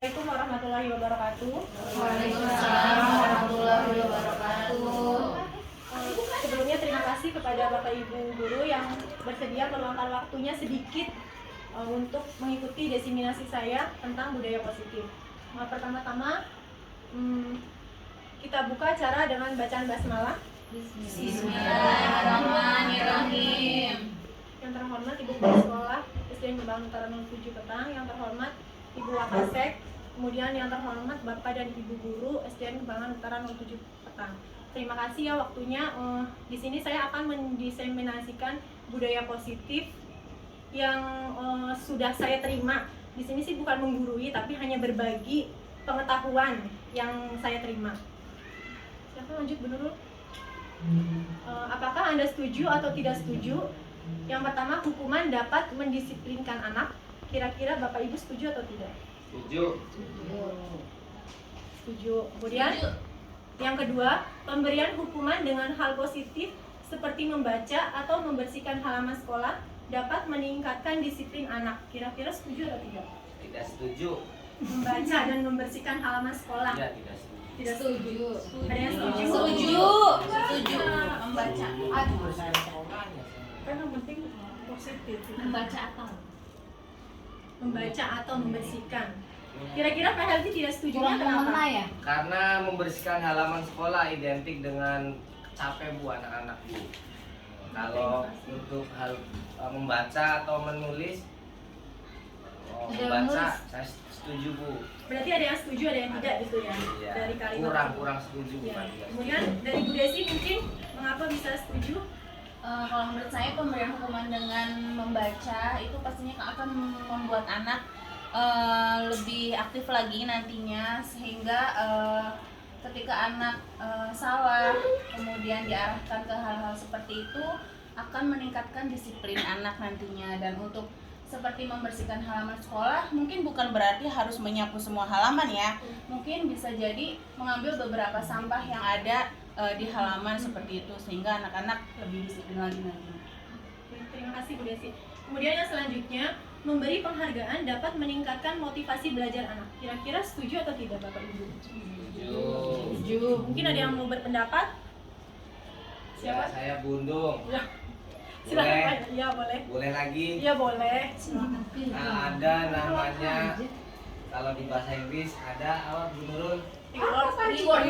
Assalamualaikum warahmatullahi wabarakatuh. Waalaikumsalam warahmatullahi wabarakatuh. Sebelumnya terima kasih kepada Bapak Ibu guru yang bersedia meluangkan waktunya sedikit untuk mengikuti desiminasi saya tentang budaya positif. Pertama-tama kita buka acara dengan bacaan basmalah. Bismillahirrahmanirrahim. Yang terhormat Ibu Kepala Sekolah SDN Kembangan Utara 07 Petang, yang terhormat Ibu Wakasek, kemudian yang terhormat Bapak dan Ibu Guru SDN Kembangan Utara 07 Petang. Terima kasih ya waktunya. Di sini saya akan mendiseminasikan budaya positif yang sudah saya terima. Di sini sih bukan menggurui, tapi hanya berbagi pengetahuan yang saya terima. Silakan lanjut Bu Nurul. Apakah Anda setuju atau tidak setuju? Yang pertama, hukuman dapat mendisiplinkan anak. Kira-kira Bapak Ibu setuju atau tidak? Setuju. Setuju. Kemudian yang kedua, pemberian hukuman dengan hal positif seperti membaca atau membersihkan halaman sekolah dapat meningkatkan disiplin anak. Kira-kira setuju atau tidak? Tidak setuju. Membaca dan membersihkan halaman sekolah. Ya, tidak setuju. Tidak setuju. Ada yang setuju? Setuju. Membaca. Kan yang penting positif. Membaca atau membersihkan. Kira-kira Pak Helgi tidak setuju kurang kenapa? mengena ya? Karena membersihkan halaman sekolah identik dengan capek Bu anak-anak Bu. Kalau untuk hal membaca atau menulis, membaca saya setuju Bu. Berarti ada yang setuju, ada yang tidak gitu ya? Iya. Dari kalimat. Kurang setuju Ya. bukan tidak setuju. Kemudian dari Bu Desi mungkin mengapa bisa setuju? Kalau menurut saya pemberian hukuman dengan membaca itu pastinya akan membuat anak lebih aktif lagi nantinya, sehingga ketika anak salah kemudian diarahkan ke hal-hal seperti itu akan meningkatkan disiplin anak nantinya. Dan untuk seperti membersihkan halaman sekolah mungkin bukan berarti harus menyapu semua halaman ya, mungkin bisa jadi mengambil beberapa sampah yang ada di halaman seperti itu, sehingga anak-anak lebih disiplin lagi nantinya. Terima kasih Bu Desi. Kemudian yang selanjutnya, memberi penghargaan dapat meningkatkan motivasi belajar anak. Kira-kira setuju atau tidak Bapak Ibu? Setuju. Mungkin ada yang mau berpendapat? Ya, saya Bundung. Ya. Boleh. Silakan. Iya, boleh. Boleh lagi? Iya, boleh. Nah, ada namanya kalau di bahasa Inggris ada apa Bu Nurul? Punishment.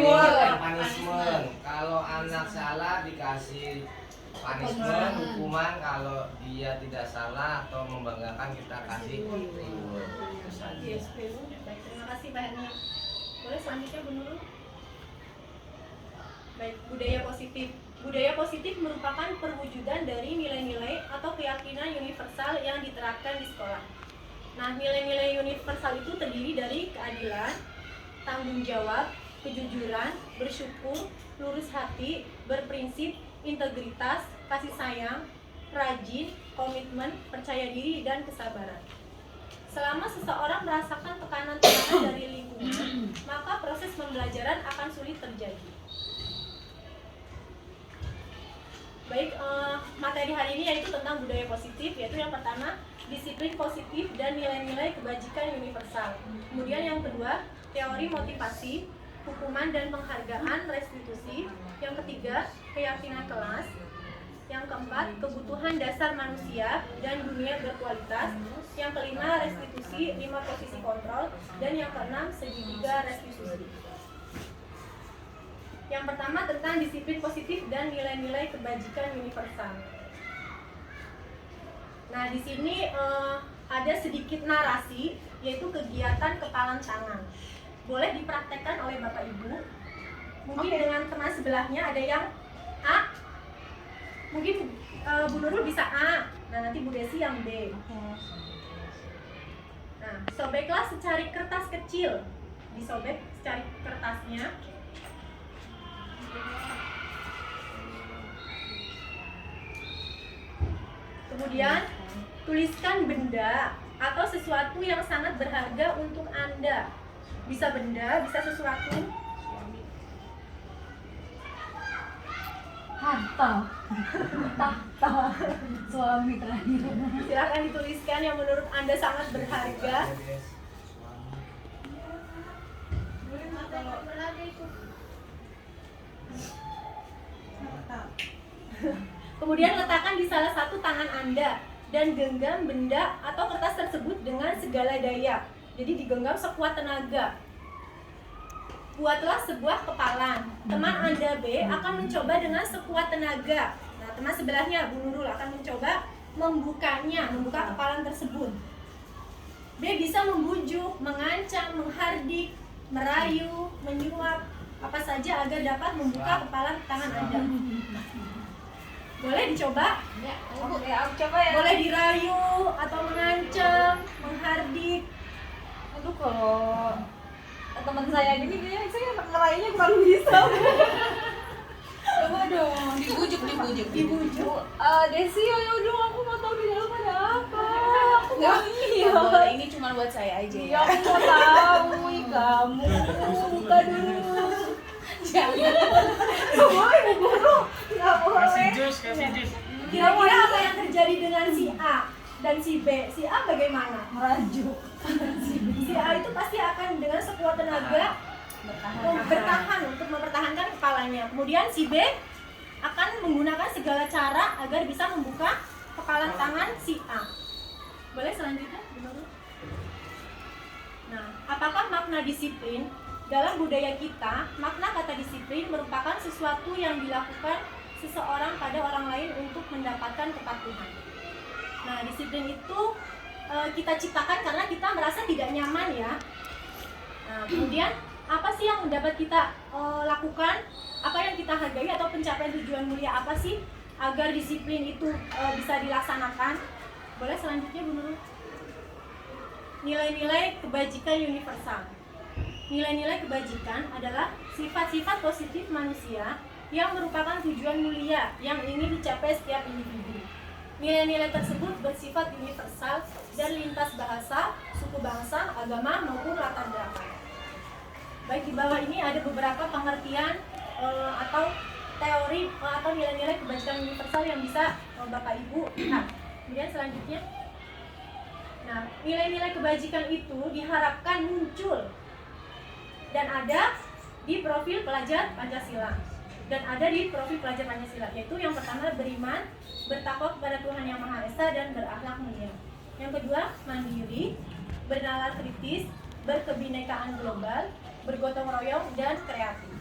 Kalau anak salah dikasih punishment, hukuman. Kalau dia tidak salah atau membanggakan kita kasih reward. Itu saja. Yes, baik, terima kasih Pak Herni. Boleh selanjutnya Bu Nurul? Baik, budaya positif. Budaya positif merupakan perwujudan dari nilai-nilai atau keyakinan universal yang diterapkan di sekolah. Nah, nilai-nilai universal itu terdiri dari keadilan, tanggung jawab, kejujuran, bersyukur, lurus hati, berprinsip, integritas, kasih sayang, rajin, komitmen, percaya diri, dan kesabaran. Selama seseorang merasakan tekanan-tekanan dari lingkungan, maka proses pembelajaran akan sulit terjadi. Baik, materi hari ini yaitu tentang budaya positif, yaitu yang pertama, disiplin positif dan nilai-nilai kebajikan universal. Kemudian yang kedua, teori motivasi, hukuman dan penghargaan, restitusi. Yang ketiga, keyakinan kelas. Yang keempat, kebutuhan dasar manusia dan dunia berkualitas. Yang kelima, restitusi, 5 posisi kontrol. Dan yang keenam, segitiga restitusi. Yang pertama tentang disiplin positif dan nilai-nilai kebajikan universal. Nah, di sini ada sedikit narasi, yaitu kegiatan kepalan tangan. Boleh dipraktekkan oleh Bapak Ibu. Mungkin dengan teman sebelahnya ada yang A. Mungkin Bu Nurul bisa A. Nah, nanti Bu Desi yang B. Nah, sobeklah secari kertas kecil. Disobek secari kertasnya. Kemudian tuliskan benda atau sesuatu yang sangat berharga untuk Anda. Bisa benda, bisa sesuatu. Tahta suami terakhir. Silakan dituliskan yang menurut Anda sangat berharga. Kemudian letakkan di salah satu tangan Anda dan genggam benda atau kertas tersebut dengan segala daya. Jadi digenggam sekuat tenaga. Buatlah sebuah kepalan. Teman Anda B akan mencoba dengan sekuat tenaga. Nah, teman sebelahnya Bu Nurul akan mencoba membuka kepalan tersebut. B bisa membujuk, mengancam, menghardik, merayu, menyuap, apa saja agar dapat membuka kepalan tangan Anda. Boleh dicoba? Ya, aku coba ya. Boleh dirayu atau mengancam, menghardik. Aduh, kalau teman saya gini kayaknya saya ngerayunya kurang bisa. Coba dong, dibujuk. Desi, ayo dong, aku mau tahu di dalam ada apa. Aku mau Boleh, ini cuma buat saya aja Ya, ya. aku mau tahu. Ih, kamu buka dulu. Jangan. Nggak boleh, Bu Guru. Nggak boleh. Kasih jus. Kira-kira apa yang terjadi dengan si A dan si B? Si A bagaimana? Merajuk. Si A itu pasti akan dengan sekuat tenaga bertahan untuk mempertahankan kepalanya. Kemudian si B akan menggunakan segala cara agar bisa membuka kepalan tangan si A. Boleh selanjutnya? Nah, apakah makna disiplin? Dalam budaya kita, makna kata disiplin merupakan sesuatu yang dilakukan seseorang pada orang lain untuk mendapatkan kepatuhan. Nah, disiplin itu kita ciptakan karena kita merasa tidak nyaman ya. Nah, kemudian apa sih yang dapat kita lakukan? Apa yang kita hargai atau pencapaian tujuan mulia apa sih agar disiplin itu bisa dilaksanakan? Boleh selanjutnya Bu Nurul. Nilai-nilai kebajikan universal. Nilai-nilai kebajikan adalah sifat-sifat positif manusia yang merupakan tujuan mulia yang ingin dicapai setiap individu. Nilai-nilai tersebut bersifat universal dan lintas bahasa, suku bangsa, agama maupun latar belakang. Baik, di bawah ini ada beberapa pengertian atau teori atau nilai-nilai kebajikan universal yang bisa Bapak Ibu lihat. Kemudian selanjutnya, nah, nilai-nilai kebajikan itu diharapkan muncul dan ada di profil pelajar Pancasila dan ada di profil pelajar Pancasila, yaitu yang pertama beriman, bertakwa kepada Tuhan Yang Maha Esa dan berakhlak mulia. Yang kedua mandiri, bernalar kritis, berkebinekaan global, bergotong royong dan kreatif.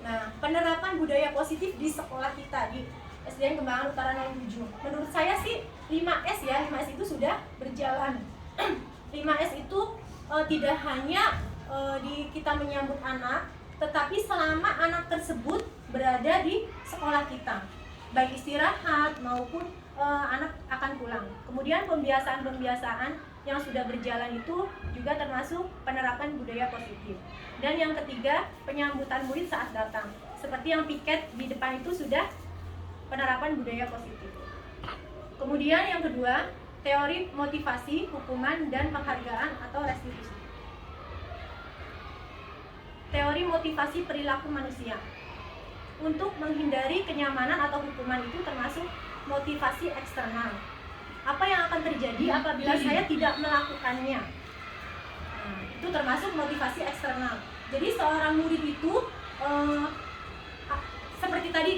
Nah, penerapan budaya positif di sekolah kita di SDN Kembangan Utara 07. Menurut saya sih 5S ya, 5S itu sudah berjalan. 5S itu tidak hanya di kita menyambut anak, tetapi selama anak tersebut berada di sekolah kita, baik istirahat maupun anak akan pulang. Kemudian pembiasaan-pembiasaan yang sudah berjalan itu juga termasuk penerapan budaya positif. Dan yang ketiga, penyambutan murid saat datang. Seperti yang piket di depan itu sudah penerapan budaya positif. Kemudian yang kedua, teori motivasi, hukuman, dan penghargaan atau restitusi. Teori motivasi perilaku manusia. Untuk menghindari kenyamanan atau hukuman itu termasuk motivasi eksternal. Apa yang akan terjadi apabila saya tidak melakukannya? Nah, itu termasuk motivasi eksternal. Jadi seorang murid itu seperti tadi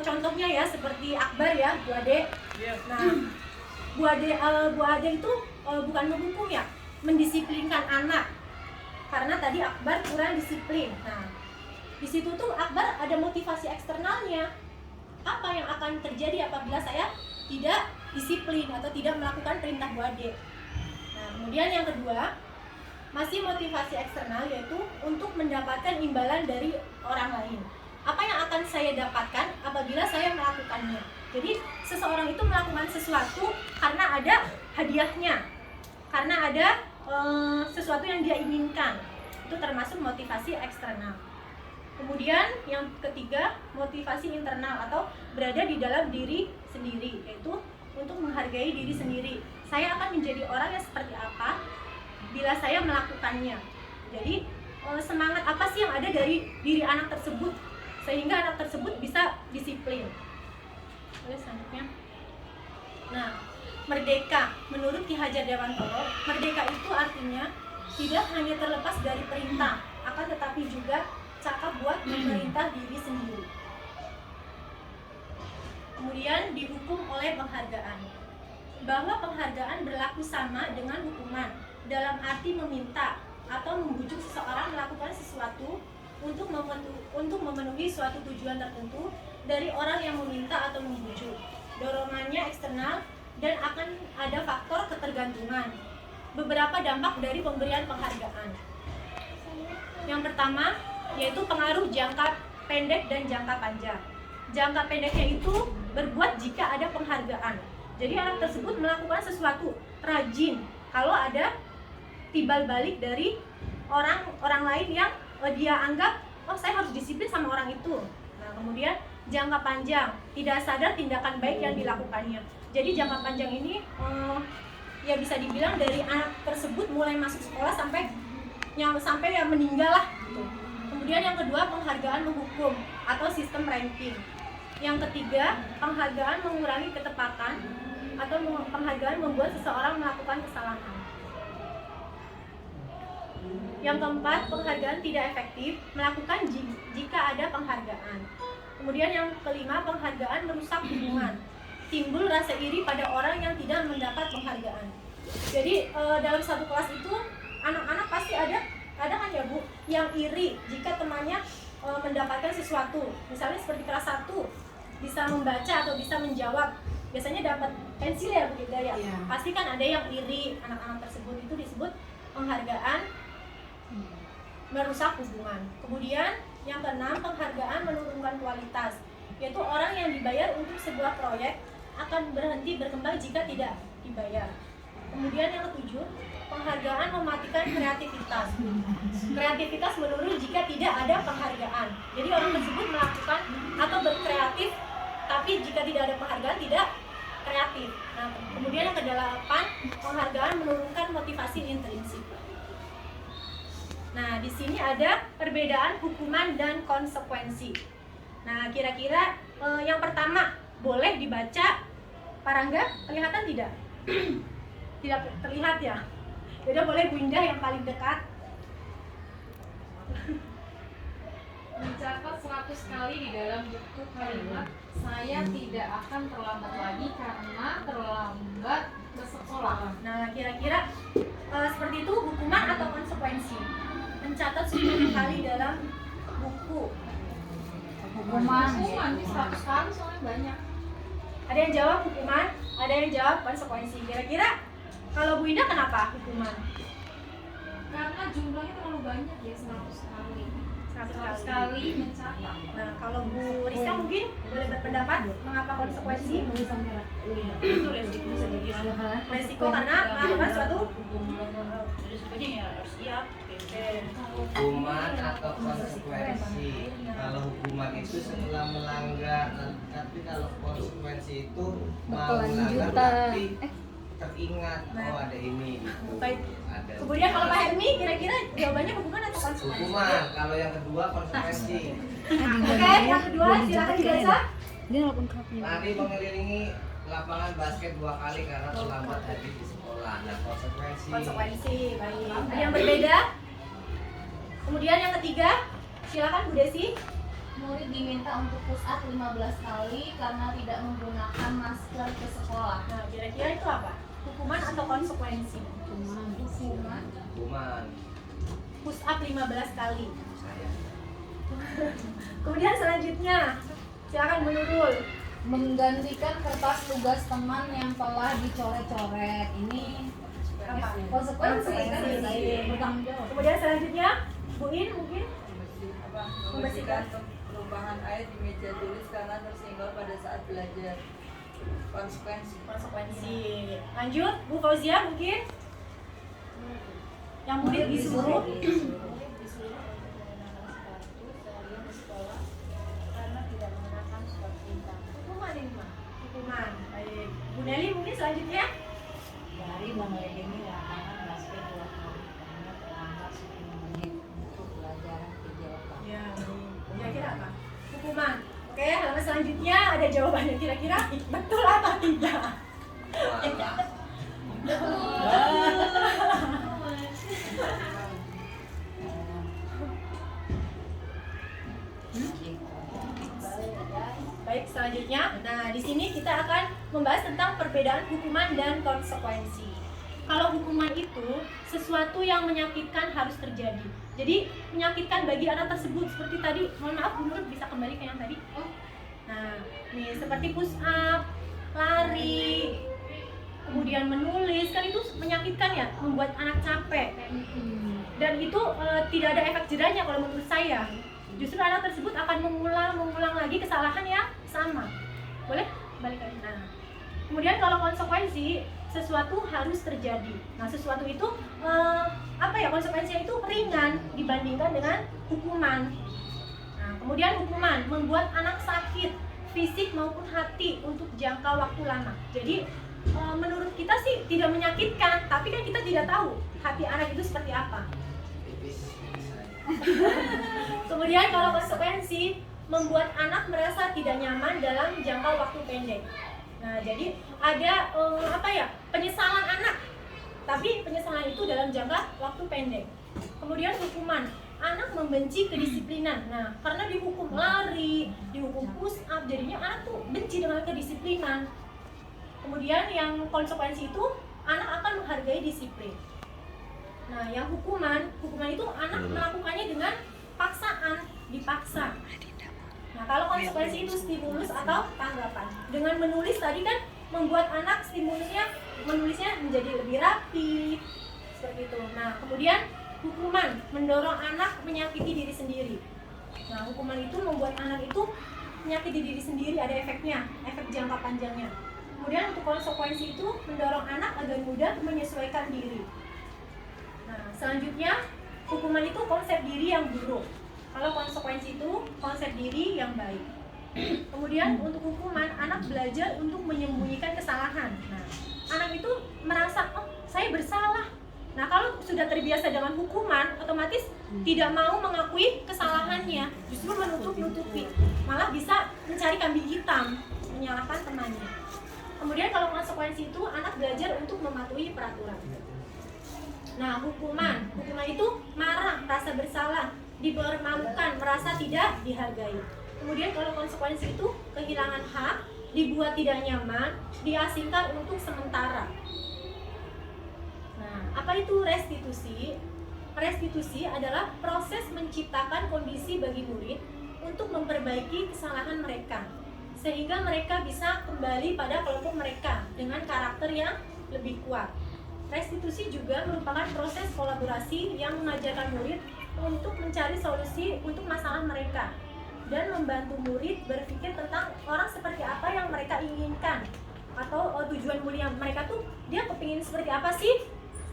contohnya ya, seperti Akbar ya, Bu Ade. Nah, Bu Ade itu bukan menghukum ya, mendisiplinkan anak. Karena tadi Akbar kurang disiplin. Nah, di situ tuh Akbar ada motivasi eksternalnya. Apa yang akan terjadi apabila saya tidak disiplin atau tidak melakukan perintah Bu Ade? Nah, kemudian yang kedua, masih motivasi eksternal, yaitu untuk mendapatkan imbalan dari orang lain. Apa yang akan saya dapatkan apabila saya melakukannya? Jadi seseorang itu melakukan sesuatu karena ada hadiahnya, karena ada sesuatu yang dia inginkan. Itu termasuk motivasi eksternal. Kemudian yang ketiga, motivasi internal atau berada di dalam diri sendiri, yaitu untuk menghargai diri sendiri. Saya akan menjadi orang yang seperti apa bila saya melakukannya. Jadi semangat apa sih yang ada dari diri anak tersebut sehingga anak tersebut bisa disiplin. Oke, selanjutnya. Nah, merdeka. Menurut Ki Hajar Dewantoro, merdeka itu artinya tidak hanya terlepas dari perintah, akan tetapi juga cakap buat memerintah diri sendiri. kemudian dihukum oleh penghargaan. Bahwa penghargaan berlaku sama dengan hukuman dalam arti meminta atau membujuk seseorang melakukan sesuatu untuk memenuhi suatu tujuan tertentu dari orang yang meminta atau membujuk. Dorongannya eksternal dan akan ada faktor ketergantungan. Beberapa dampak dari pemberian penghargaan. Yang pertama yaitu pengaruh jangka pendek dan jangka panjang. Jangka pendeknya itu berbuat jika ada penghargaan. Jadi anak tersebut melakukan sesuatu rajin kalau ada timbal balik dari orang lain yang dia anggap, oh saya harus disiplin sama orang itu. Nah, kemudian jangka panjang, tidak sadar tindakan baik yang dilakukannya. Jadi jangka panjang ini ya bisa dibilang dari anak tersebut mulai masuk sekolah sampai yang meninggal lah gitu. Kemudian yang kedua, penghargaan menghukum atau sistem ranking. Yang ketiga, penghargaan mengurangi ketepatan atau penghargaan membuat seseorang melakukan kesalahan. Yang keempat, penghargaan tidak efektif melakukan jika ada penghargaan. Kemudian yang kelima, penghargaan merusak hubungan. Timbul rasa iri pada orang yang tidak mendapat penghargaan. Jadi dalam satu kelas itu anak-anak pasti ada kan ya Bu, yang iri jika temannya mendapatkan sesuatu. Misalnya seperti kelas 1 bisa membaca atau bisa menjawab, biasanya dapat pensil ya Bu Hidayah. Pasti kan ada yang iri anak-anak tersebut, itu disebut penghargaan merusak hubungan. Kemudian yang keenam, penghargaan menurunkan kualitas, yaitu orang yang dibayar untuk sebuah proyek akan berhenti berkembang jika tidak dibayar. Kemudian yang ketujuh, penghargaan mematikan kreativitas. Kreativitas menurun jika tidak ada penghargaan. Jadi orang tersebut melakukan atau berkreatif, tapi jika tidak ada penghargaan tidak kreatif. Nah, kemudian yang kedelapan, penghargaan menurunkan motivasi intrinsik. Nah, di sini ada perbedaan hukuman dan konsekuensi. Nah, kira-kira yang pertama boleh dibaca. Pak Rangga, kelihatan tidak? Tidak terlihat ya? Jadi boleh Bu Indah yang paling dekat. Mencatat 100 kali di dalam buku kalimat saya tidak akan terlambat lagi karena terlambat ke sekolah. Nah, kira-kira seperti itu hukuman atau konsekuensi? Mencatat 10 kali dalam buku. Hukuman 100 kali soalnya banyak. Ada yang jawab hukuman, ada yang jawab konsekuensi. Kira-kira kalau Bu Indah kenapa hukuman? Karena jumlahnya terlalu banyak ya, 100 kali. 100 kali mencatat. Nah, kalau Bu Rizka mungkin boleh berpendapat mengapa konsekuensi? Resiko karena melakukan suatu resikonya ya harus siap. Hukuman atau konsekuensi. Kalau hukuman itu setelah melanggar, tapi kalau konsekuensi itu mau melanggar tapi teringat, oh ada ini gitu. Baik. Ada. Kemudian kalau Pak Hermi kira-kira jawabannya hukuman atau konsekuensi? Hukuman, kalau yang kedua konsekuensi. Oke, yang kedua silakan dibaca. Tadi mengelilingi lapangan basket 2 kali karena terlambat hadir di sekolah. Nah, konsekuensi. Konsekuensi, baik. Ada yang berbeda? Kemudian yang ketiga, silakan Bu Desi. Murid diminta untuk push up 15 kali karena tidak menggunakan masker ke sekolah. Nah, kira-kira itu apa? Hukuman atau konsekuensi? Hukuman. Hukuman. Push up 15 kali. Saya. Kemudian selanjutnya, silakan Bu Nurul. Menggantikan kertas tugas teman yang telah dicoret-coret. Ini Apa? konsekuensi kan? Bertanggung jawab. Kemudian selanjutnya, Bu In mungkin Membersihkan perubahan air di meja tulis karena tersenggol pada saat belajar. konsekuensi. Lanjut, Bu Fauzia mungkin. Yang murid disuruh Karena tidak menggunakan surat perintah. hukuman ini mah. Hukuman. Baik. Bu Nelly mungkin selanjutnya. Dari mengelilingi lapangan basket 2 kali karena terlambat 10 menit untuk pelajaran kejauhan. Ya, kira-kira apa? Hukuman. Oke, halaman selanjutnya ada jawabannya. Kira-kira betul atau tidak? Malah. Baik, selanjutnya, nah di sini kita akan membahas tentang perbedaan hukuman dan konsekuensi. Kalau hukuman itu sesuatu yang menyakitkan harus terjadi. Jadi menyakitkan bagi anak tersebut seperti tadi. Mohon maaf, Bu Nur bisa kembali ke yang tadi. Nah, nih seperti push up, lari, kemudian menulis, kan itu menyakitkan ya, membuat anak capek. Dan itu tidak ada efek jerahnya kalau menurut saya. Justru anak tersebut akan mengulang lagi kesalahan yang sama. Boleh? Balik lagi. Nah, kemudian kalau konsekuensi, sesuatu harus terjadi. Nah, sesuatu itu konsekuensinya itu ringan dibandingkan dengan hukuman. Nah, kemudian hukuman membuat anak sakit fisik maupun hati untuk jangka waktu lama. Jadi menurut kita sih tidak menyakitkan, tapi kan kita tidak tahu hati anak itu seperti apa. Kemudian kalau konsekuensi membuat anak merasa tidak nyaman dalam jangka waktu pendek. Nah, jadi ada penyesalan anak, tapi penyesalan itu dalam jangka waktu pendek. Kemudian hukuman, anak membenci kedisiplinan. Nah, karena dihukum lari, dihukum push up, jadinya anak tuh benci dengan kedisiplinan. Kemudian yang konsekuensi itu anak akan menghargai disiplin. Nah, yang hukuman itu anak melakukannya dengan paksaan, dipaksa. Nah, kalau konsekuensi itu stimulus atau tanggapan. Dengan menulis tadi kan membuat anak menulisnya menjadi lebih rapi, seperti itu. Nah, kemudian hukuman mendorong anak menyakiti diri sendiri. Nah, hukuman itu membuat anak itu menyakiti diri sendiri, ada efeknya, efek jangka panjangnya. Kemudian untuk konsekuensi itu mendorong anak agar mudah menyesuaikan diri. Nah, selanjutnya hukuman itu konsep diri yang buruk. Kalau konsekuensi itu konsep diri yang baik. Kemudian untuk hukuman, anak belajar untuk menyembunyikan kesalahan. Nah, anak itu merasa, oh saya bersalah. Nah, kalau sudah terbiasa dengan hukuman, otomatis tidak mau mengakui kesalahannya, justru menutup-nutupi, malah bisa mencari kambing hitam, menyalahkan temannya. Kemudian kalau konsekuensi itu anak belajar untuk mematuhi peraturan. Nah, hukuman itu marah, rasa bersalah, dipermalukan, merasa tidak dihargai. Kemudian kalau konsekuensi itu kehilangan hak, dibuat tidak nyaman, diasingkan untuk sementara. Nah, apa itu restitusi? Restitusi adalah proses menciptakan kondisi bagi murid untuk memperbaiki kesalahan mereka, sehingga mereka bisa kembali pada kelompok mereka dengan karakter yang lebih kuat. Restitusi juga merupakan proses kolaborasi yang mengajarkan murid untuk mencari solusi untuk masalah mereka dan membantu murid berpikir tentang orang seperti apa yang mereka inginkan, atau tujuan mulia mereka tuh dia kepingin seperti apa sih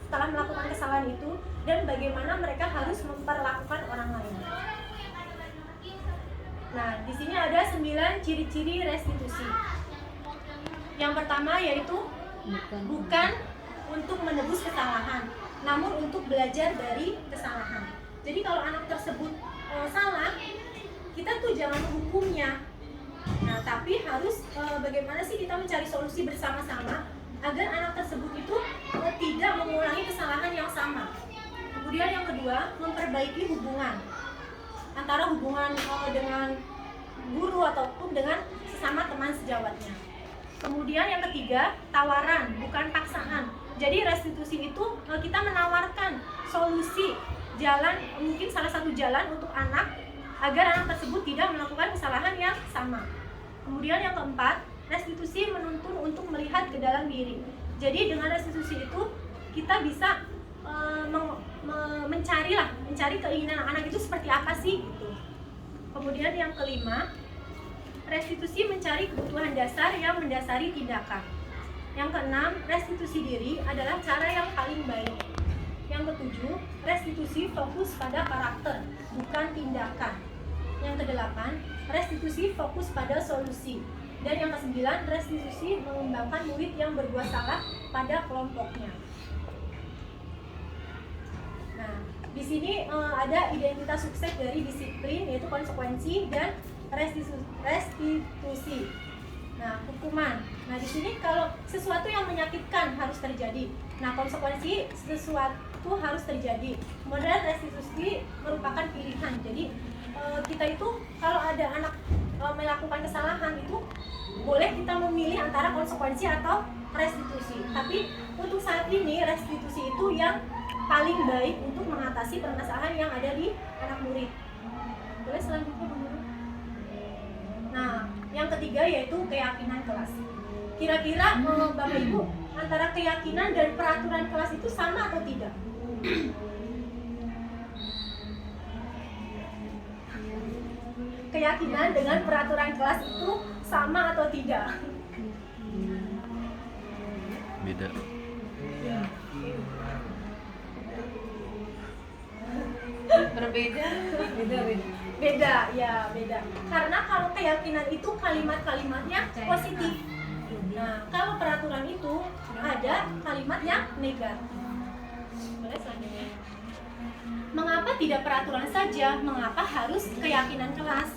setelah melakukan kesalahan itu, dan bagaimana mereka harus memperlakukan orang lain. Nah, di sini ada 9 ciri-ciri restitusi. Yang pertama yaitu bukan untuk menebus kesalahan, namun untuk belajar dari kesalahan. Jadi kalau anak tersebut salah, kita tuh jangan menghukumnya. Nah, tapi harus bagaimana sih kita mencari solusi bersama-sama agar anak tersebut itu tidak mengulangi kesalahan yang sama. Kemudian yang kedua, memperbaiki hubungan antara hubungan dengan guru ataupun dengan sesama teman sejawatnya. Kemudian yang ketiga, tawaran bukan paksaan. Jadi restitusi itu kita menawarkan solusi, jalan, mungkin salah satu jalan untuk anak agar anak tersebut tidak melakukan kesalahan yang sama. Kemudian yang keempat, restitusi menuntun untuk melihat ke dalam diri. Jadi dengan restitusi itu kita bisa mencari keinginan anak itu seperti apa sih gitu. Kemudian yang kelima, restitusi mencari kebutuhan dasar yang mendasari tindakan. Yang keenam, restitusi diri adalah cara yang paling baik. Yang ketujuh, restitusi fokus pada karakter, bukan tindakan. Yang kedelapan, restitusi fokus pada solusi. Dan yang kesembilan, restitusi mengembangkan murid yang berbuat salah pada kelompoknya. Nah, di sini ada identitas sukses dari disiplin, yaitu konsekuensi dan restitusi. Nah, hukuman. Nah, di sini kalau sesuatu yang menyakitkan harus terjadi. Nah, konsekuensi sesuatu harus terjadi. Kemudian restitusi merupakan pilihan. Jadi kita itu kalau ada anak melakukan kesalahan itu boleh kita memilih antara konsekuensi atau restitusi. Tapi untuk saat ini restitusi itu yang paling baik untuk mengatasi permasalahan yang ada di anak murid. Boleh selanjutnya menurut. Nah, yang ketiga yaitu keyakinan kelas. Kira-kira Bapak Ibu, antara keyakinan dan peraturan kelas itu sama atau tidak? Keyakinan dengan peraturan kelas itu sama atau tidak? Beda. Berbeda. Beda, ya beda. Karena kalau keyakinan itu kalimat-kalimatnya positif. Nah, kalau peraturan itu ada kalimat yang negatif. Boleh selanjutnya. Mengapa tidak peraturan saja? Mengapa harus keyakinan kelas?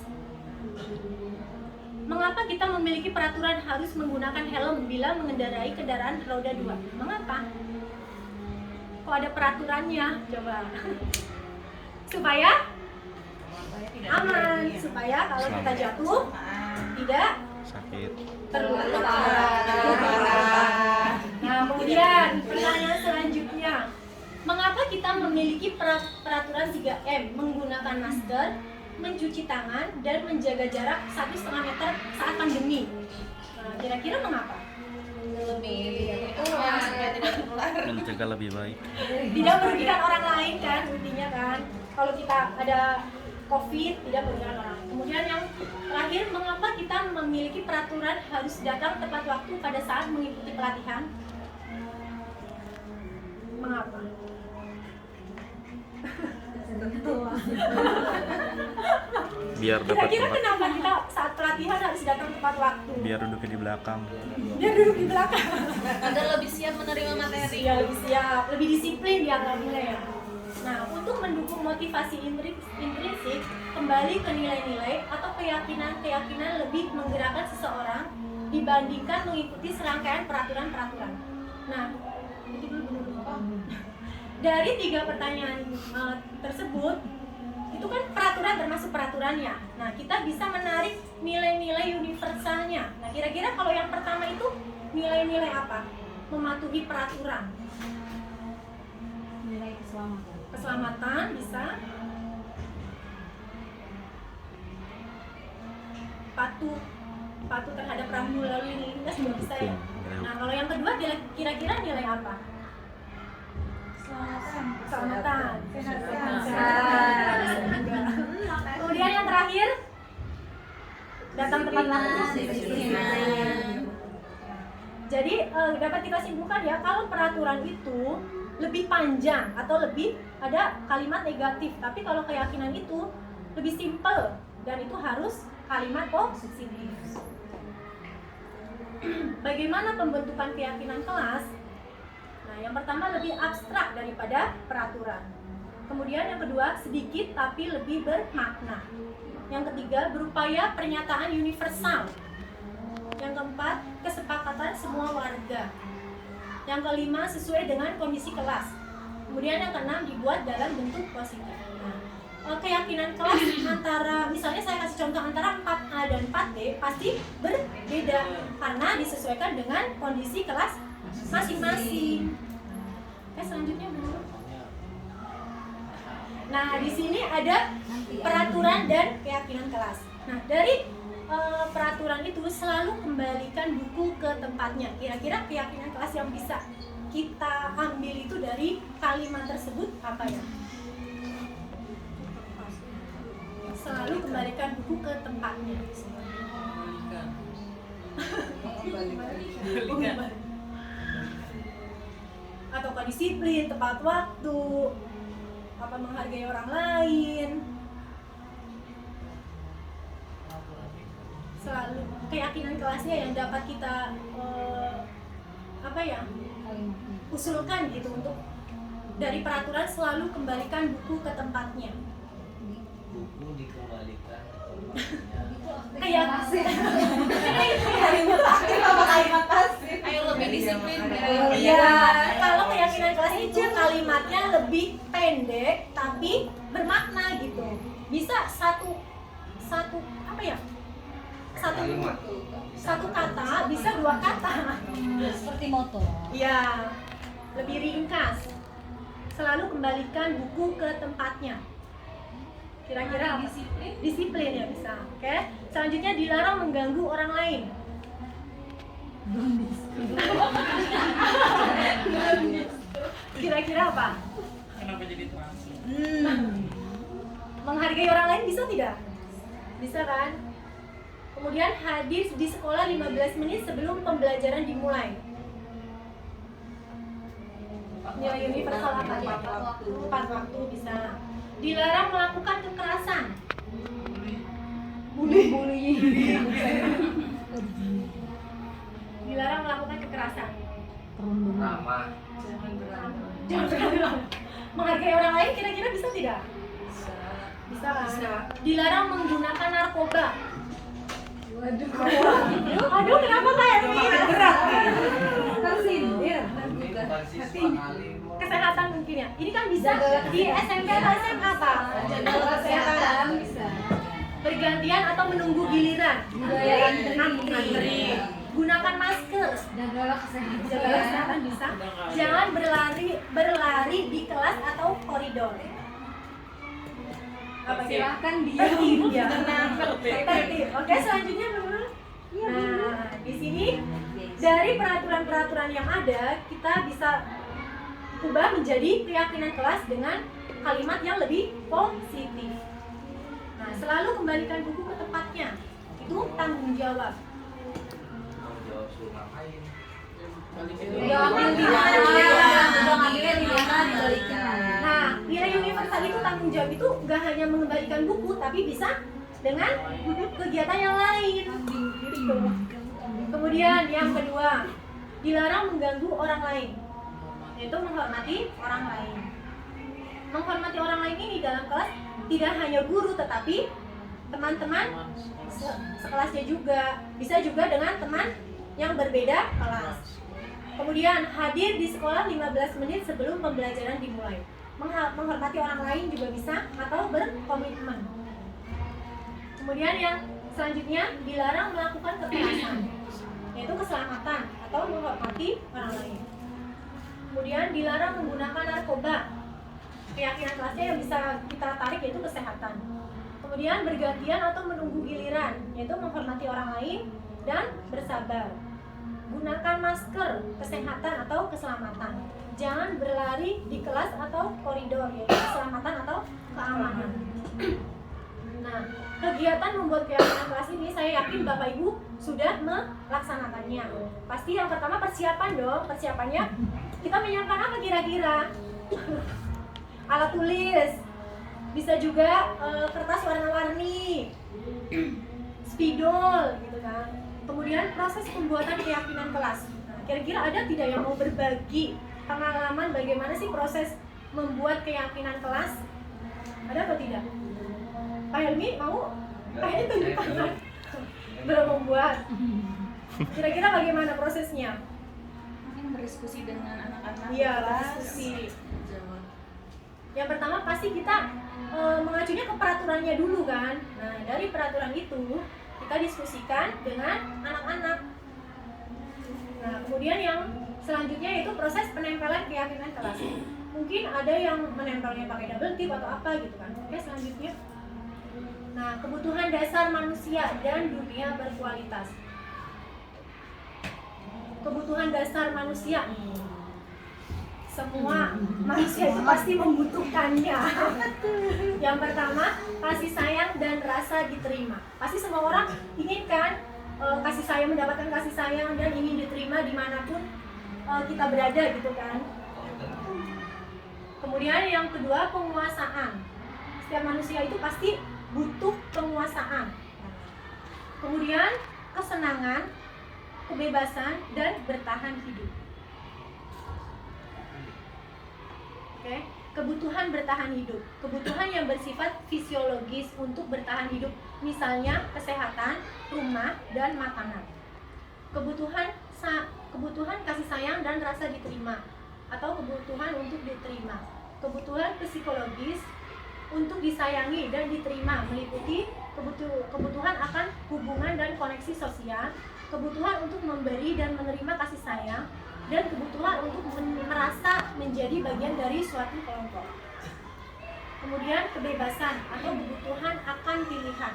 Mengapa kita memiliki peraturan harus menggunakan helm bila mengendarai kendaraan roda 2? Mengapa? Kok ada peraturannya? Coba. Supaya aman, supaya kalau kita jatuh tidak Sakit. terluka. Nah, kemudian pertanyaan selanjutnya, mengapa kita memiliki peraturan 3M, menggunakan masker, mencuci tangan, dan menjaga jarak 1,5 meter saat pandemi? Nah, kira-kira mengapa? Lebih itu supaya tidak tertular. Mencegah lebih baik. Tidak merugikan orang lain kan, intinya kan. Kalau kita ada COVID, tidak merugikan orang lain. Kemudian yang terakhir, mengapa kita memiliki peraturan harus datang tepat waktu pada saat mengikuti pelatihan? Mengapa? Biar dapat Kira-kira tempat. kenapa kita saat pelatihan harus datang tepat waktu? Biar duduknya di belakang. Dia duduk di belakang. Agar lebih siap menerima materi. Ya, lebih siap, lebih disiplin dianggapnya ya. Nah, untuk mendukung motivasi intrinsik, kembali ke nilai-nilai atau keyakinan-keyakinan lebih menggerakkan seseorang dibandingkan mengikuti serangkaian peraturan-peraturan. Nah, itu dulu. Dari 3 pertanyaan tersebut, itu kan peraturan termasuk peraturannya. Nah, kita bisa menarik nilai-nilai universalnya. Nah, kira-kira kalau yang pertama itu nilai-nilai apa? Mematuhi peraturan. Nilai keselamatan. Keselamatan bisa. Patuh terhadap rambu lalu lintas juga bisa ya. Nah, kalau yang kedua kira-kira nilai apa? Keselamatan. Kemudian yang terakhir datang tepat waktu. Jadi dapat kita simpulkan ya, kalau peraturan itu lebih panjang atau lebih ada kalimat negatif, tapi kalau keyakinan itu lebih simpel dan itu harus kalimat positif. Bagaimana pembentukan keyakinan kelas? Nah, yang pertama lebih abstrak daripada peraturan. Kemudian yang kedua sedikit tapi lebih bermakna. Yang ketiga berupaya pernyataan universal. Yang keempat kesepakatan semua warga. Yang kelima sesuai dengan kondisi kelas. Kemudian yang keenam dibuat dalam bentuk positif. Nah, keyakinan kelas antara, misalnya saya kasih contoh antara 4A dan 4B pasti berbeda karena disesuaikan dengan kondisi kelas masing-masing. Selanjutnya Bu. Nah, di sini ada peraturan dan keyakinan kelas. Nah, dari peraturan itu selalu kembalikan buku ke tempatnya. Kira-kira keyakinan kelas yang bisa kita ambil itu dari kalimat tersebut apa ya? Selalu kembalikan buku ke tempatnya. Atau disiplin, tepat waktu, apa menghargai orang lain. Selalu keyakinan kelasnya yang dapat kita usulkan gitu untuk dari peraturan selalu kembalikan buku ke tempatnya. Buku dikembalikan ke Kayak Ayo lebih disiplin. iya, kalau keyakinan kelas itu kalimatnya lebih pendek tapi bermakna gitu. Bisa satu Kalimat. satu kata bisa dua kata. Seperti motor. Ya, lebih ringkas. Selalu kembalikan buku ke tempatnya. Kira-kira apa? Disiplin ya bisa. Oke. Selanjutnya dilarang mengganggu orang lain. Kira-kira apa? Kenapa jadi trans? Menghargai orang lain bisa tidak? Bisa kan? Kemudian hadir di sekolah 15 menit sebelum pembelajaran dimulai. Nilai universal apa ya? Tepat waktu bisa. Dilarang melakukan kekerasan. Bullying. Dilarang melakukan kekerasan. Ramah. Jangan berantem. Menghargai orang lain kira-kira bisa tidak? Bisa kan? Dilarang menggunakan narkoba. Waduh, kenapa kayak ini? Berat. Tersindir. Ini bukan siswa kali. Kesehatan mungkin ya. Ini kan bisa di SMP atau SMA apa? Kesehatan bisa. Bergantian atau menunggu giliran. Antri. Gunakan masker. Jagalah kesehatan. Jaga kesehatan bisa. Jangan berlari di kelas atau koridor. Apa Silahkan tertib ya. Tertib. Oke, selanjutnya teman-teman. Nah, di sini dari peraturan-peraturan yang ada kita bisa ubah menjadi keyakinan kelas dengan kalimat yang lebih positif. Nah, selalu kembalikan buku ke tempatnya. Itu tanggung jawab. Tanggung jawab suruh ngapain? Nah, nilai universal itu tanggung jawab itu nggak hanya mengembalikan buku, tapi bisa dengan kegiatan yang lain. Gitu. Kemudian yang kedua, dilarang mengganggu orang lain, yaitu menghormati orang lain. Menghormati orang lain ini dalam kelas tidak hanya guru, tetapi teman-teman sekelasnya juga. Bisa juga dengan teman yang berbeda kelas. Kemudian hadir di sekolah 15 menit sebelum pembelajaran dimulai. Menghormati orang lain juga bisa atau berkomitmen. Kemudian yang selanjutnya dilarang melakukan kekerasan, yaitu keselamatan atau menghormati orang lain. Kemudian dilarang menggunakan narkoba. Keyakinan kelasnya yang bisa kita tarik yaitu kesehatan. Kemudian bergantian atau menunggu giliran, yaitu menghormati orang lain dan bersabar. Gunakan masker, kesehatan atau keselamatan. Jangan berlari di kelas atau koridor, yaitu keselamatan atau keamanan. Nah, kegiatan membuat keyakinan kelas ini saya yakin Bapak Ibu sudah melaksanakannya. Pasti yang pertama persiapan dong. Persiapannya kita menyiapkan apa kira-kira? Alat tulis, bisa juga kertas warna-warni, spidol gitu kan. Kemudian proses pembuatan keyakinan kelas. Nah, kira-kira ada tidak yang mau berbagi pengalaman bagaimana sih proses membuat keyakinan kelas? Ada atau tidak? Pak Helmi mau? Kayaknya tunjuk tangan. Belum membuat. Kira-kira bagaimana prosesnya? Mungkin berdiskusi dengan anak-anak. Iya, berdiskusi. Yang pertama pasti kita mengacunya ke peraturannya dulu kan. Nah, dari peraturan itu kita diskusikan dengan anak-anak. Nah, kemudian yang selanjutnya yaitu proses penempelan keyakinan kelas. Mungkin ada yang menempelnya pakai double tip atau apa gitu kan. Oke, selanjutnya. Nah, kebutuhan dasar manusia dan dunia berkualitas. Kebutuhan dasar manusia. Semua manusia itu pasti membutuhkannya. Yang pertama, kasih sayang dan rasa diterima. Pasti semua orang inginkan kasih sayang, mendapatkan kasih sayang dan ingin diterima dimanapun kita berada gitu kan. Kemudian yang kedua, penguasaan. Setiap manusia itu pasti butuh penguasaan. Kemudian kesenangan, kebebasan dan bertahan hidup. Oke, kebutuhan bertahan hidup, kebutuhan yang bersifat fisiologis untuk bertahan hidup, misalnya kesehatan, rumah, dan makanan. Kebutuhan kasih sayang dan rasa diterima, atau kebutuhan untuk diterima. Kebutuhan psikologis untuk disayangi dan diterima, meliputi kebutuhan akan hubungan dan koneksi sosial, kebutuhan untuk memberi dan menerima kasih sayang, dan kebutuhan untuk merasa menjadi bagian dari suatu kelompok. Kemudian kebebasan atau kebutuhan akan pilihan,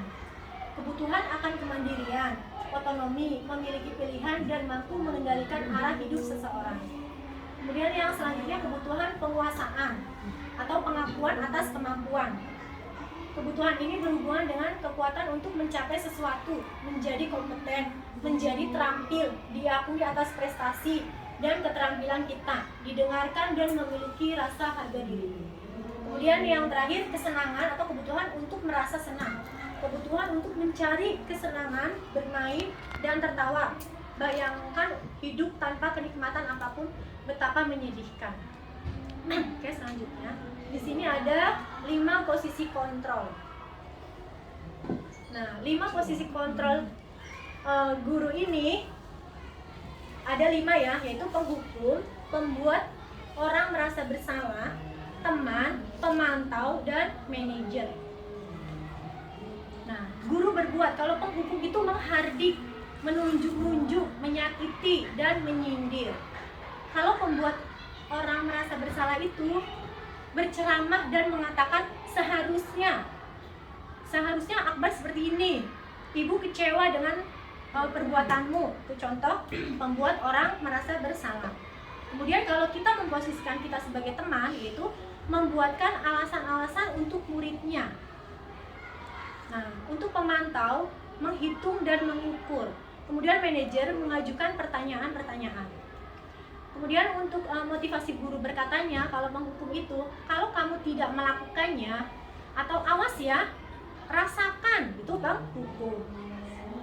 kebutuhan akan kemandirian, otonomi, memiliki pilihan dan mampu mengendalikan arah hidup seseorang. Kemudian yang selanjutnya kebutuhan penguasaan atau pengakuan atas kemampuan. Kebutuhan ini berhubungan dengan kekuatan untuk mencapai sesuatu, menjadi kompeten, menjadi terampil, diakui atas prestasi dan keterampilan kita, didengarkan dan memiliki rasa harga diri. Kemudian yang terakhir kesenangan atau kebutuhan untuk merasa senang, kebutuhan untuk mencari kesenangan, bermain dan tertawa. Bayangkan hidup tanpa kenikmatan apapun betapa menyedihkan. Oke, selanjutnya di sini ada 5 posisi kontrol. Nah, 5 posisi kontrol guru ini ada 5 ya, yaitu penghukum, pembuat orang merasa bersalah, teman, pemantau, dan manajer. Nah, guru berbuat, kalau penghukum itu menghardik, menunjuk-nunjuk, menyakiti, dan menyindir. Kalau pembuat orang merasa bersalah itu berceramah dan mengatakan seharusnya Akbar seperti ini, ibu kecewa dengan perbuatanmu. Itu contoh pembuat orang merasa bersalah. Kemudian kalau kita memposisikan kita sebagai teman, yaitu membuatkan alasan-alasan untuk muridnya. Nah, untuk pemantau, menghitung dan mengukur. Kemudian manajer mengajukan pertanyaan-pertanyaan. Kemudian untuk motivasi guru berkatanya, kalau menghukum itu, kalau kamu tidak melakukannya, atau awas ya, rasakan, itu bang hukum.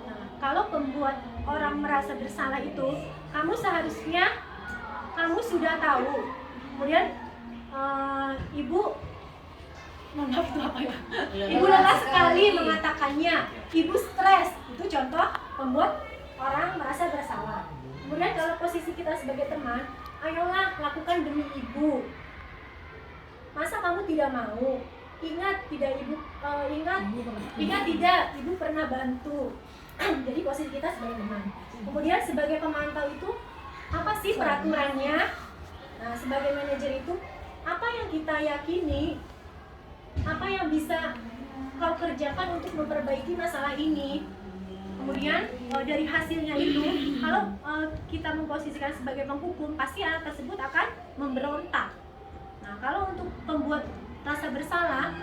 Nah, kalau pembuat orang merasa bersalah itu, kamu seharusnya, kamu sudah tahu. Kemudian ibu, maaf itu apa ya? Ibu lelah sekali mengatakannya, ibu stres, itu contoh pembuat orang merasa bersalah. Kemudian kalau posisi kita sebagai teman, ayolah lakukan demi ibu. Masa kamu tidak mau? Ingat tidak ibu, ingat tidak ibu pernah bantu. Jadi posisi kita sebagai teman. Kemudian sebagai pemantau itu apa sih peraturannya? Nah, sebagai manajer itu apa yang kita yakini? Apa yang bisa kau kerjakan untuk memperbaiki masalah ini? Kemudian dari hasilnya itu, kalau kita memposisikan sebagai penghukum, pasti anak tersebut akan memberontak. Nah, kalau untuk pembuat rasa bersalah,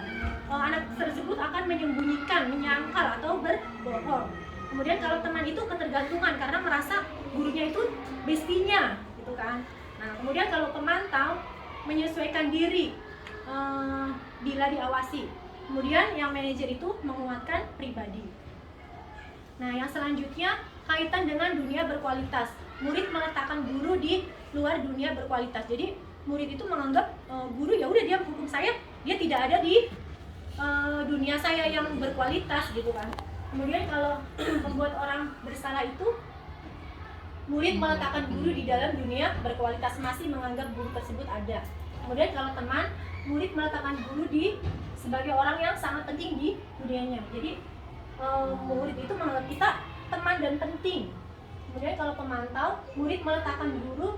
anak tersebut akan menyembunyikan, menyangkal atau berbohong. Kemudian kalau teman itu ketergantungan karena merasa gurunya itu bestinya, gitu kan. Nah, kemudian kalau pemantau menyesuaikan diri bila diawasi. Kemudian yang manajer itu menguatkan pribadi. Nah, yang selanjutnya kaitan dengan dunia berkualitas. Murid meletakkan guru di luar dunia berkualitas. Jadi murid itu menganggap guru ya udah dia menghukum saya, dia tidak ada di dunia saya yang berkualitas, gitu kan. Kemudian kalau membuat orang bersalah itu, murid meletakkan guru di dalam dunia berkualitas, masih menganggap guru tersebut ada. Kemudian kalau teman, murid meletakkan guru di sebagai orang yang sangat penting di dunianya. Jadi murid itu menganggap kita teman dan penting. Kemudian kalau pemantau, murid meletakkan guru,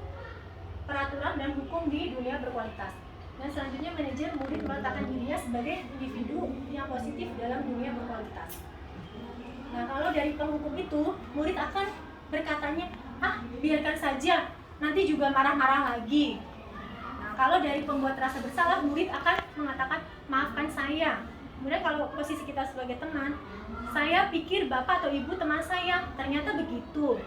peraturan dan hukum di dunia berkualitas. Dan selanjutnya manajer, murid meletakkan dirinya sebagai individu yang positif dalam dunia berkualitas. Nah, kalau dari penghukum itu, murid akan berkatanya, biarkan saja, nanti juga marah-marah lagi. Nah, kalau dari pembuat rasa bersalah, murid akan mengatakan, maafkan saya. Kemudian kalau posisi kita sebagai teman, saya pikir bapak atau ibu teman saya, ternyata begitu.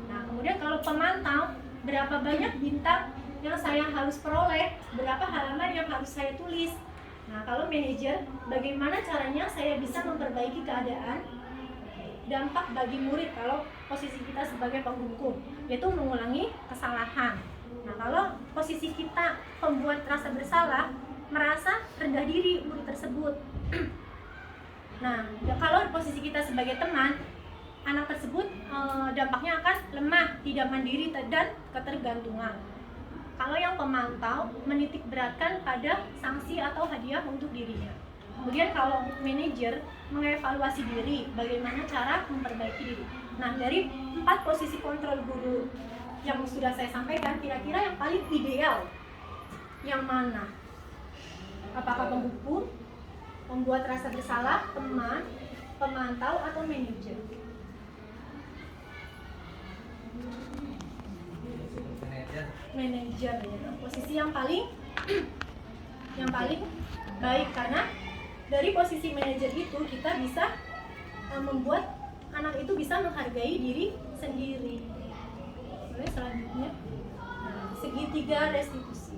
Nah, kemudian kalau pemantau, berapa banyak bintang yang saya harus peroleh, berapa halaman yang harus saya tulis. Nah, kalau manajer, bagaimana caranya saya bisa memperbaiki keadaan, dampak bagi murid kalau posisi kita sebagai penghukum, yaitu mengulangi kesalahan. Nah, kalau posisi kita pembuat rasa bersalah, merasa rendah diri murid tersebut. Nah, kalau posisi kita sebagai teman, anak tersebut dampaknya akan lemah, tidak mandiri dan ketergantungan. Kalau yang pemantau menitik beratkan pada sanksi atau hadiah untuk dirinya. Kemudian kalau manajer mengevaluasi diri, bagaimana cara memperbaiki diri. Nah, dari 4 posisi kontrol guru yang sudah saya sampaikan, kira-kira yang paling ideal yang mana? Apakah penghukum, membuat rasa bersalah, teman, pemantau, atau manajer? Manajer ya, posisi yang paling baik, karena dari posisi manajer itu kita bisa membuat anak itu bisa menghargai diri sendiri. Oke, selanjutnya segitiga restitusi.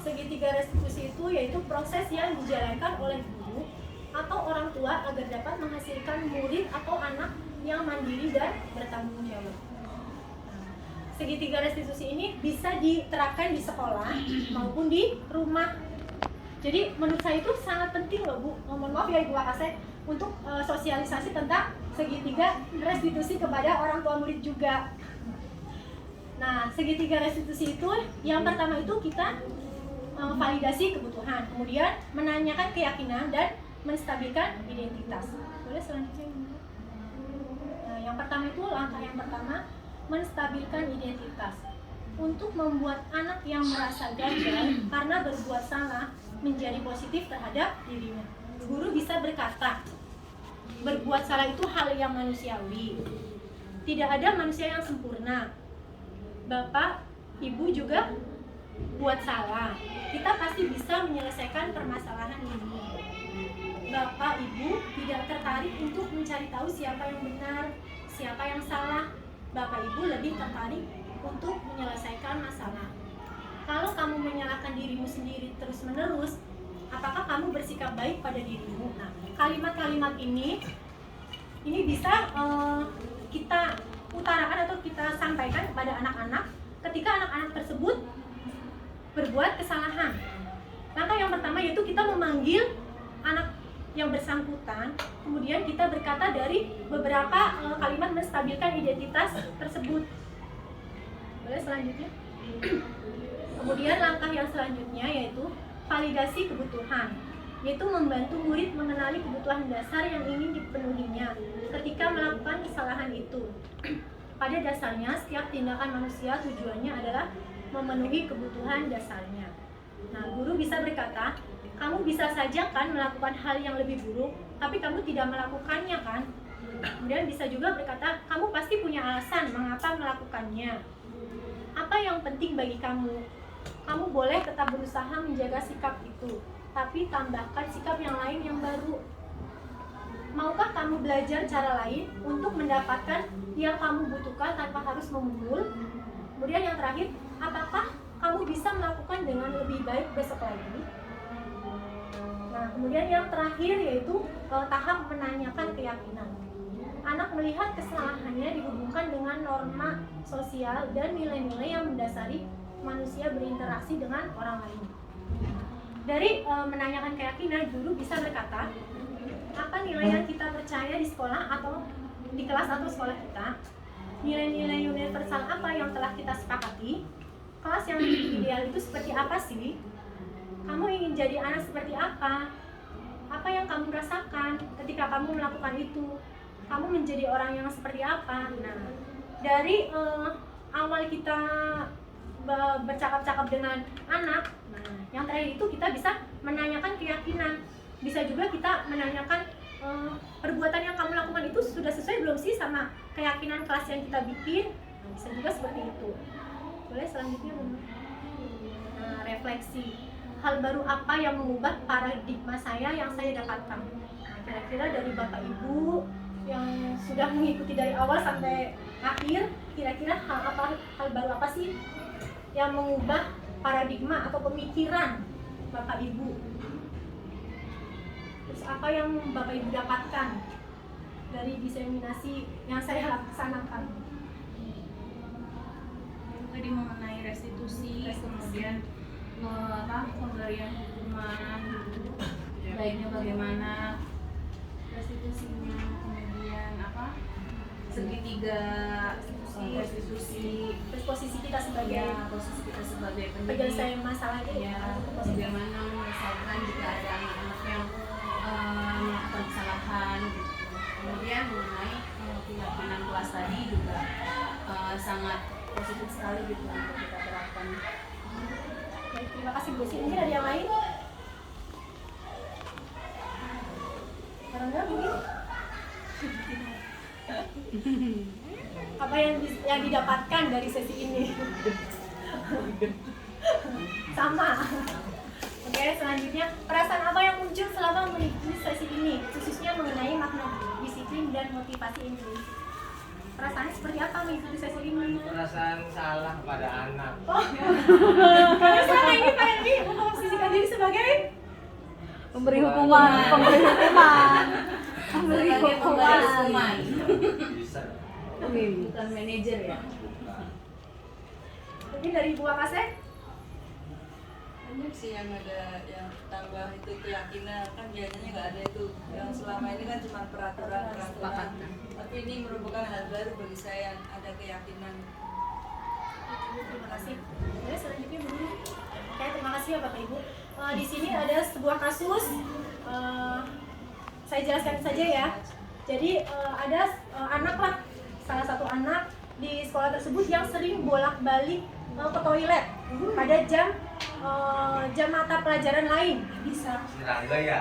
Segitiga restitusi itu yaitu proses yang dijalankan oleh guru atau orang tua agar dapat menghasilkan murid atau anak yang mandiri dan bertanggung jawab. Segitiga restitusi ini bisa diterapkan di sekolah maupun di rumah. Jadi menurut saya itu sangat penting loh Bu, mohon maaf ya Ibu Wakasek, untuk sosialisasi tentang segitiga restitusi kepada orang tua murid juga. Nah, segitiga restitusi itu yang pertama itu kita validasi kebutuhan, kemudian menanyakan keyakinan dan menstabilkan identitas. Boleh selanjutnya? Nah, yang pertama itu langkah yang pertama, menstabilkan identitas. Untuk membuat anak yang merasa gagal karena berbuat salah menjadi positif terhadap dirinya. Guru bisa berkata, berbuat salah itu hal yang manusiawi. Tidak ada manusia yang sempurna. Bapak, Ibu juga buat salah. Kita pasti bisa menyelesaikan permasalahan ini. Bapak, Ibu tidak tertarik untuk mencari tahu siapa yang benar, siapa yang salah. Bapak Ibu lebih tertarik untuk menyelesaikan masalah. Kalau kamu menyalahkan dirimu sendiri terus-menerus, apakah kamu bersikap baik pada dirimu? Nah, kalimat-kalimat ini bisa kita utarakan atau kita sampaikan kepada anak-anak ketika anak-anak tersebut berbuat kesalahan. Langkah yang pertama yaitu kita memanggil anak yang bersangkutan, kemudian kita berkata dari beberapa kalimat menstabilkan identitas tersebut. Boleh selanjutnya? Kemudian langkah yang selanjutnya yaitu validasi kebutuhan, yaitu membantu murid mengenali kebutuhan dasar yang ingin dipenuhinya ketika melakukan kesalahan itu. Pada dasarnya, setiap tindakan manusia tujuannya adalah memenuhi kebutuhan dasarnya. Nah, guru bisa berkata, kamu bisa saja kan melakukan hal yang lebih buruk, tapi kamu tidak melakukannya kan? Kemudian bisa juga berkata, kamu pasti punya alasan mengapa melakukannya. Apa yang penting bagi kamu? Kamu boleh tetap berusaha menjaga sikap itu, tapi tambahkan sikap yang lain yang baru. Maukah kamu belajar cara lain untuk mendapatkan yang kamu butuhkan tanpa harus memukul? Kemudian yang terakhir, apakah kamu bisa melakukan dengan lebih baik besok lagi? Nah, kemudian yang terakhir yaitu tahap menanyakan keyakinan. Anak melihat kesalahannya dihubungkan dengan norma sosial dan nilai-nilai yang mendasari manusia berinteraksi dengan orang lain. Dari menanyakan keyakinan, guru bisa berkata, apa nilai yang kita percaya di sekolah atau di kelas atau sekolah kita? Nilai-nilai universal apa yang telah kita sepakati? Kelas yang ideal itu seperti apa sih? Kamu ingin jadi anak seperti apa? Apa yang kamu rasakan ketika kamu melakukan itu? Kamu menjadi orang yang seperti apa? Nah, dari awal kita bercakap-cakap dengan anak, nah, yang terakhir itu kita bisa menanyakan keyakinan. Bisa juga kita menanyakan perbuatan yang kamu lakukan itu sudah sesuai belum sih sama keyakinan kelas yang kita bikin? Nah, bisa juga seperti itu. Boleh selanjutnya, nah, refleksi. Hal baru apa yang mengubah paradigma saya yang saya dapatkan? Nah, kira-kira dari Bapak Ibu yang sudah mengikuti dari awal sampai akhir, kira-kira hal baru apa sih yang mengubah paradigma atau pemikiran Bapak Ibu? Terus apa yang Bapak Ibu dapatkan dari diseminasi yang saya laksanakan? Tadi mengenai restitusi. Kemudian pemberian hukuman, baiknya bagaimana restitusinya, kemudian segitiga restitusi, Terus posisi kita sebagai posisi kita sebagai penyelesaian masalah ini, ya, bagaimana menyelesaikan jika sangat positif sekali gitu untuk kita terapkan. Baik, terima kasih Bu. Ini ada yang lain? Karena mungkin apa yang didapatkan dari sesi ini? Sama. Oke, selanjutnya perasaan apa yang muncul selama mengikuti sesi ini, khususnya mengenai makna disiplin dan motivasi Indonesia? Perasaannya seperti apa mengikuti sesi ini? Perasaan salah kepada anak. Oh, karena selama ini Pak Hendy memposisikan diri sebagai Pemberi hukuman. Sebagai pemberi hukuman, Bisa. bukan manajer ya. mungkin dari Bu Akase? Banyak sih yang ada yang tambah itu keyakinan, kan biasanya nggak ada itu. Yang selama ini kan cuma peraturan. Tapi ini merupakan hal baru bagi saya, ada keyakinan. Terima kasih. Ya, selanjutnya Bu. Oke, terima kasih ya Bapak Ibu. Di sini ada sebuah kasus. Saya jelaskan saja ya. Jadi ada anak lah, salah satu anak di sekolah tersebut yang sering bolak-balik ke toilet pada jam mata pelajaran lain. Bisa. Serangga ya.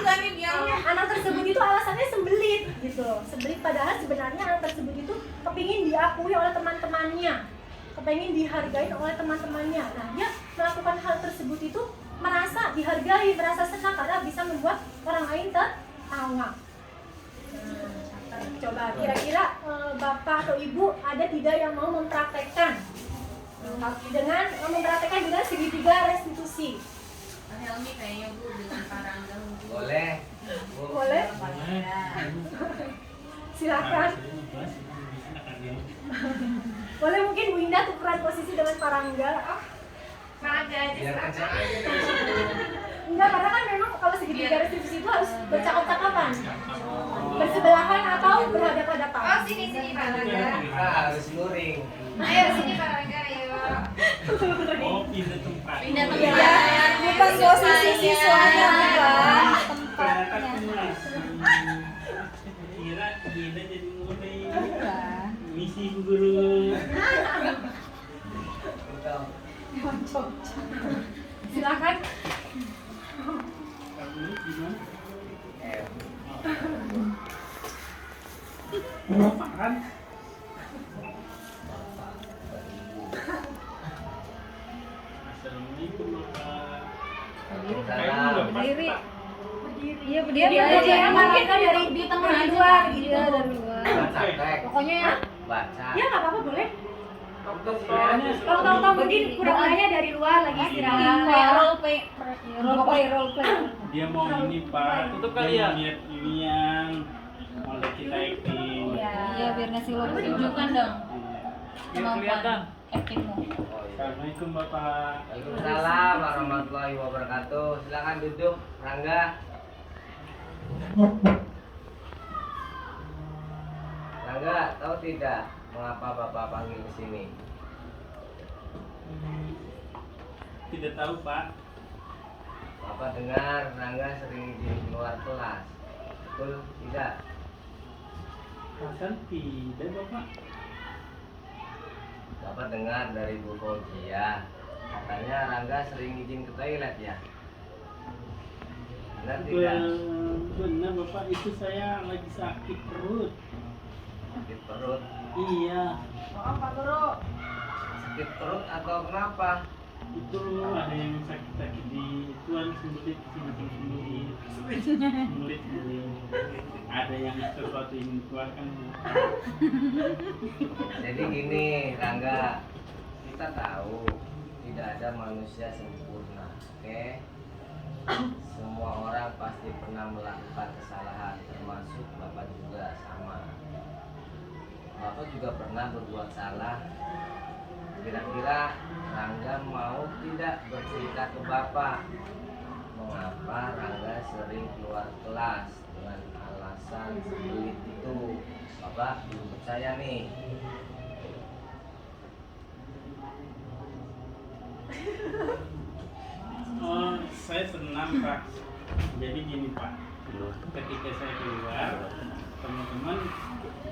Enggak nih bilangnya. Anak tersebut itu alasannya sembelit gitu. Sembelit padahal sebenarnya anak tersebut itu kepingin diakui oleh teman-temannya, kepingin dihargai oleh teman-temannya. Nah, dia melakukan hal tersebut itu merasa dihargai, merasa senang karena bisa membuat orang lain tertawa. Coba kira-kira Bapak atau Ibu ada tidak yang mau mempraktekkan dengan segitiga restitusi? Helmi kayaknya Bu dengan Parangga mungkin. Boleh. Bu. Boleh? Silakan. Boleh mungkin Bu Indah tukeran posisi dengan Parangga. Parangga aja. Biar kencang aja. Enggak, karena kan memang kalau segitiga restitusi itu harus bercakap-cakapan, bersebelahan atau berhadapan-hadapan. Oh, sini Parangga. Kita harus luring. Ayo sini Parangga, ayo. Oh, pindah tempat. Pindah tempat. Iya, bukan posisi siswanya, bukan Tempatnya. Kira kita jadi mulai misi guru. Betul. Silakan. Kamu gimana? Bapak kan? Assalamualaikum Bapak. Berdiri. Iya, Dia berdiri mungkin dari di tengah di luar gitu. Iya, dari luar. Baca teks. Pokoknya ya. Baca. Ya nggak apa-apa boleh. Soalnya Kalau tahu-tahu mungkin kurang banyak dari luar lagi istirahat. Kayak role play. Role play. dia mau ini Pak. Tutup Dia kali ya? mau lihat inian. Mau lihat kita acting. Iya, biar ngasih lo. Tunjukkan dong Biar kelihatan. actingmu. Oh, iya. Assalamualaikum Bapak. Waalaikumsalam warahmatullahi wabarakatuh. Silakan duduk, Rangga. Rangga, tahu tidak mengapa Bapak panggil ke sini? Tidak tahu Pak. Bapak dengar Rangga sering izin keluar kelas. Betul tidak? Perasaan tidak Bapak. Bapak dengar dari Bu Fauzia, katanya Rangga sering izin ke toilet ya? Benar tidak? Benar Bapak, itu saya lagi sakit perut. Sakit perut. Iya, Maaf Pak Guru. Sakit perut atau kenapa? itu ada yang sakit-sakit di tuan sembulit sembulit ada yang sesuatu yang dikeluarkan. Jadi gini Rangga, kita tahu tidak ada manusia sempurna, oke? Semua orang pasti pernah melakukan kesalahan, termasuk Bapak juga sama. Bapak juga pernah berbuat salah. Kira-kira Rangga mau tidak bercerita ke Bapak mengapa Rangga sering keluar kelas dengan alasan sembelit itu? Bapak belum percaya nih. Oh, saya senang Pak. Jadi gini Pak, ketika saya keluar teman-teman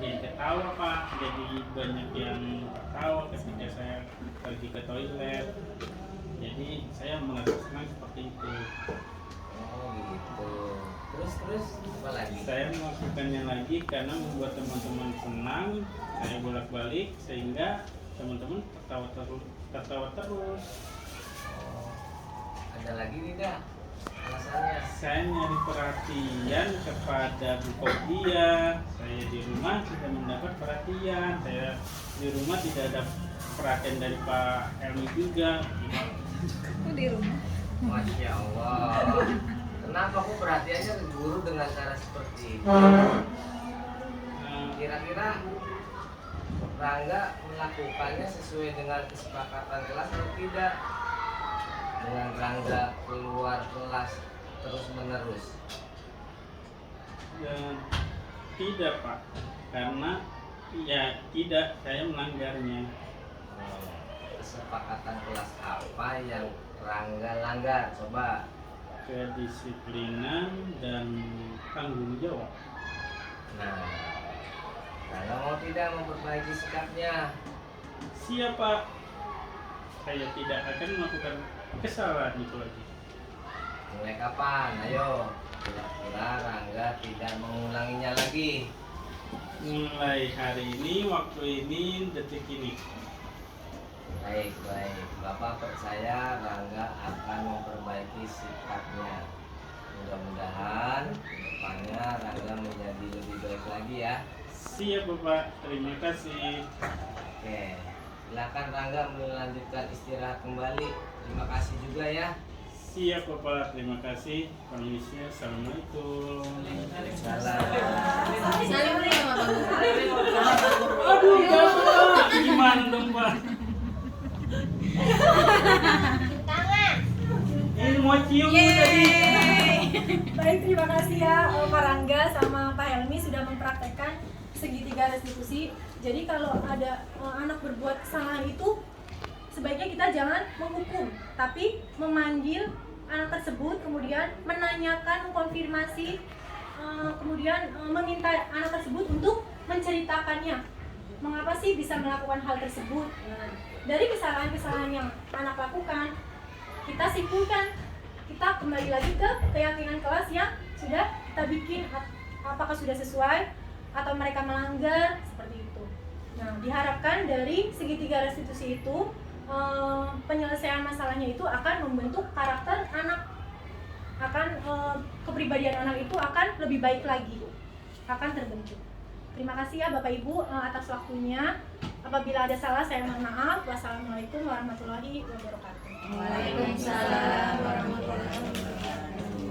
jadi ketawa Pak, jadi banyak yang tertawa ketika saya pergi ke toilet. Jadi saya merasa senang seperti itu. Oh gitu. Terus apa lagi? Saya melakukannya lagi karena membuat teman-teman senang. Saya bolak-balik sehingga teman-teman tertawa terus. Oh, ada lagi tidak alasannya? Saya nyari perhatian kepada Bu Kopdia. Saya di rumah tidak mendapat perhatian. Saya di rumah tidak ada perhatian dari Pak Helmi juga. Masya Allah. Kenapa kok perhatiannya ke guru dengan cara seperti itu? Kira-kira Rangga melakukannya sesuai dengan kesepakatan kelas atau tidak? Dengan Rangga keluar kelas terus menerus? Tidak Pak, karena ya tidak, saya melanggarnya. Kesepakatan kelas apa yang Rangga langgar? Coba. Kedisiplinan dan tanggung jawab. Nah, Rangga mau tidak memperbaiki sikapnya? Siap Pak, saya tidak akan melakukan kesalahan itu lagi. Mulai kapan? Ayo, kira-kira Rangga tidak mengulanginya lagi. Mulai hari ini, waktu ini, detik ini. Baik. Bapak percaya Rangga akan memperbaiki sikapnya. Mudah-mudahan kedepannya Rangga menjadi lebih baik lagi ya. Siap Bapak, terima kasih. Oke, silakan Rangga melanjutkan istirahat kembali. Terima kasih juga ya. Siap Bapak, terima kasih. Permisi, assalamualaikum. Salam. Salim dulu sama Bang Guru. Aduh, Bapak, gimana dong Pak? Ini mau cium tadi. Baik, terima kasih ya Pak Rangga sama Pak Helmi sudah mempraktekkan segitiga restitusi. Jadi kalau ada anak berbuat kesalahan itu sebaiknya kita jangan menghukum, tapi memanggil anak tersebut, kemudian menanyakan, mengkonfirmasi, kemudian meminta anak tersebut untuk menceritakannya. Mengapa sih bisa melakukan hal tersebut? Nah, dari kesalahan-kesalahan yang anak lakukan, kita simpulkan, kita kembali lagi ke keyakinan kelas yang sudah kita bikin, apakah sudah sesuai atau mereka melanggar, seperti itu. Nah, diharapkan dari segitiga restitusi itu penyelesaian masalahnya itu akan membentuk karakter anak, akan kepribadian anak itu akan lebih baik lagi, akan terbentuk. Terima kasih ya Bapak Ibu atas waktunya. Apabila ada salah saya mohon maaf. Wassalamualaikum warahmatullahi wabarakatuh. Waalaikumsalam warahmatullahi wabarakatuh.